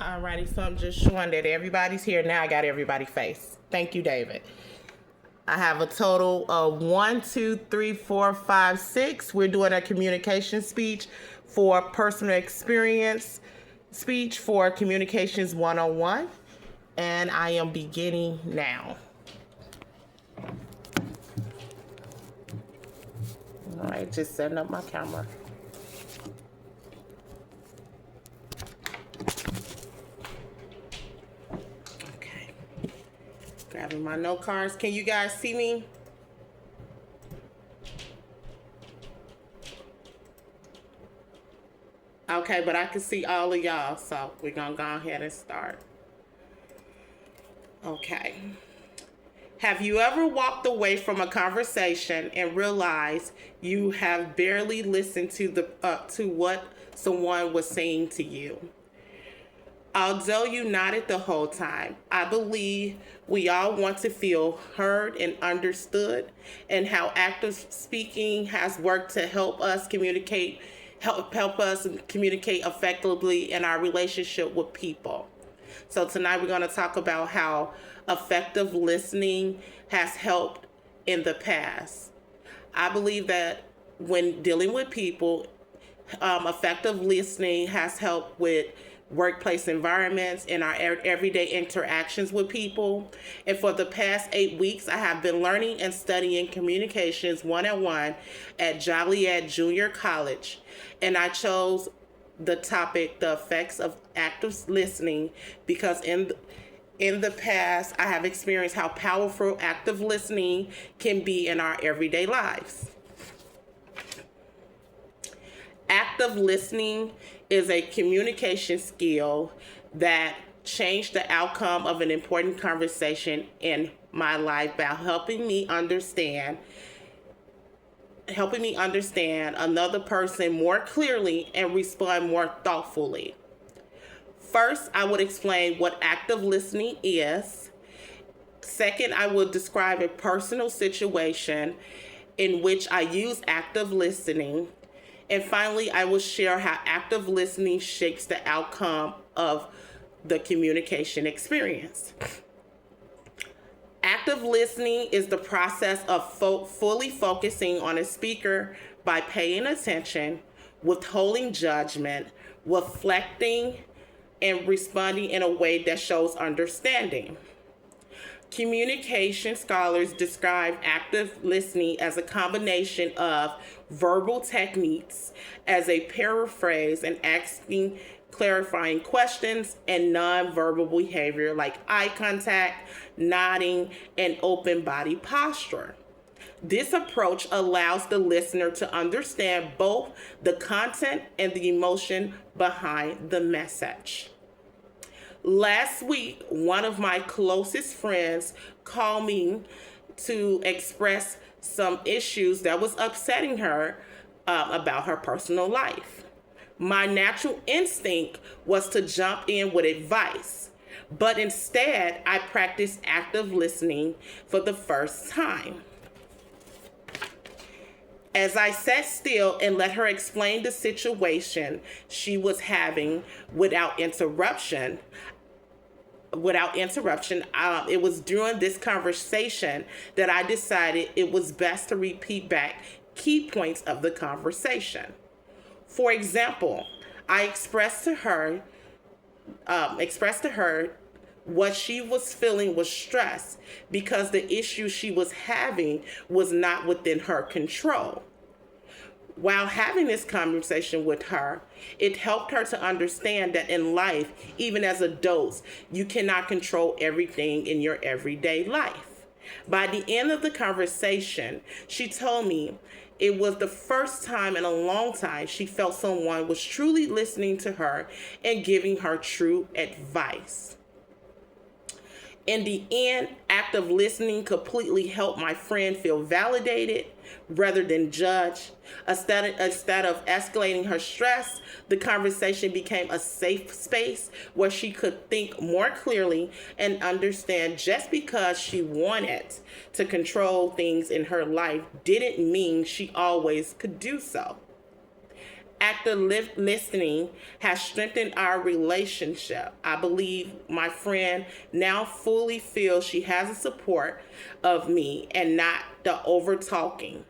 Alrighty, so I'm just showing that everybody's here. Now I got everybody's face. Thank you, David. I have a total of 1, 2, 3, 4, 5, 6. We're doing a communication speech for personal experience speech for Communications 101. And I am beginning now. All right, just setting up my camera. Okay. Grabbing my note cards. Can you guys see me? Okay, but I can see all of y'all, so we're gonna go ahead and start. Okay. Have you ever walked away from a conversation and realized you have barely listened to what someone was saying to you? Although you nodded the whole time, I believe we all want to feel heard and understood, and how active speaking has worked to help us communicate effectively in our relationship with people. So tonight we're going to talk about how effective listening has helped in the past. I believe that when dealing with people, effective listening has helped with workplace environments and our everyday interactions with people. And for the past 8 weeks, I have been learning and studying Communications 101 at Joliet Junior College. And I chose the topic, the effects of active listening, because in the past, I have experienced how powerful active listening can be in our everyday lives. Active listening is a communication skill that changed the outcome of an important conversation in my life by helping me understand another person more clearly and respond more thoughtfully. First, I would explain what active listening is. Second, I will describe a personal situation in which I use active listening. And finally, I will share how active listening shapes the outcome of the communication experience. Active listening is the process of fully focusing on a speaker by paying attention, withholding judgment, reflecting, and responding in a way that shows understanding. Communication scholars describe active listening as a combination of verbal techniques, as a paraphrase and asking clarifying questions, and nonverbal behavior like eye contact, nodding, and open body posture. This approach allows the listener to understand both the content and the emotion behind the message. Last week, one of my closest friends called me to express some issues that was upsetting her about her personal life. My natural instinct was to jump in with advice, but instead I practiced active listening for the first time. As I sat still and let her explain the situation she was having without interruption, it was during this conversation that I decided it was best to repeat back key points of the conversation. For example, I expressed to her what she was feeling was stress because the issue she was having was not within her control. While having this conversation with her, it helped her to understand that in life, even as adults, you cannot control everything in your everyday life. By the end of the conversation, she told me it was the first time in a long time she felt someone was truly listening to her and giving her true advice. In the end, active listening completely helped my friend feel validated rather than judged. Instead of escalating her stress, the conversation became a safe space where she could think more clearly and understand just because she wanted to control things in her life didn't mean she always could do so. Active listening has strengthened our relationship. I believe my friend now fully feels she has the support of me and not the over talking.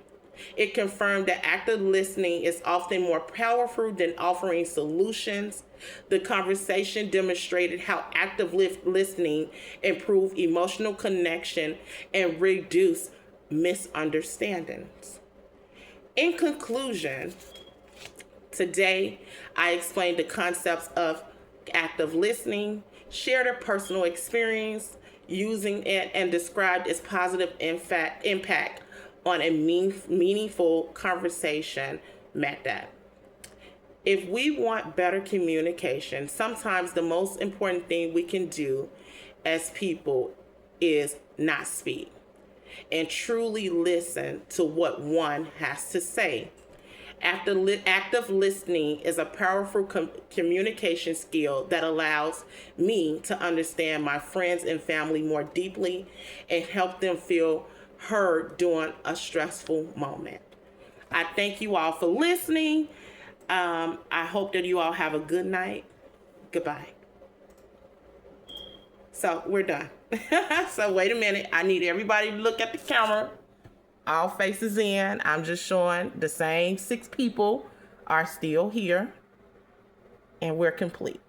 It confirmed that active listening is often more powerful than offering solutions. The conversation demonstrated how active listening improves emotional connection and reduce misunderstandings. In conclusion, today I explained the concepts of active listening, shared a personal experience using it, and described its positive impact on a meaningful conversation method. If we want better communication, sometimes the most important thing we can do as people is not speak and truly listen to what one has to say. Active listening is a powerful communication skill that allows me to understand my friends and family more deeply and help them feel heard during a stressful moment. I thank you all for listening. I hope that you all have a good night. Goodbye. So we're done. So wait a minute. I need everybody to look at the camera. All faces in. I'm just showing the same 6 people are still here. And we're complete.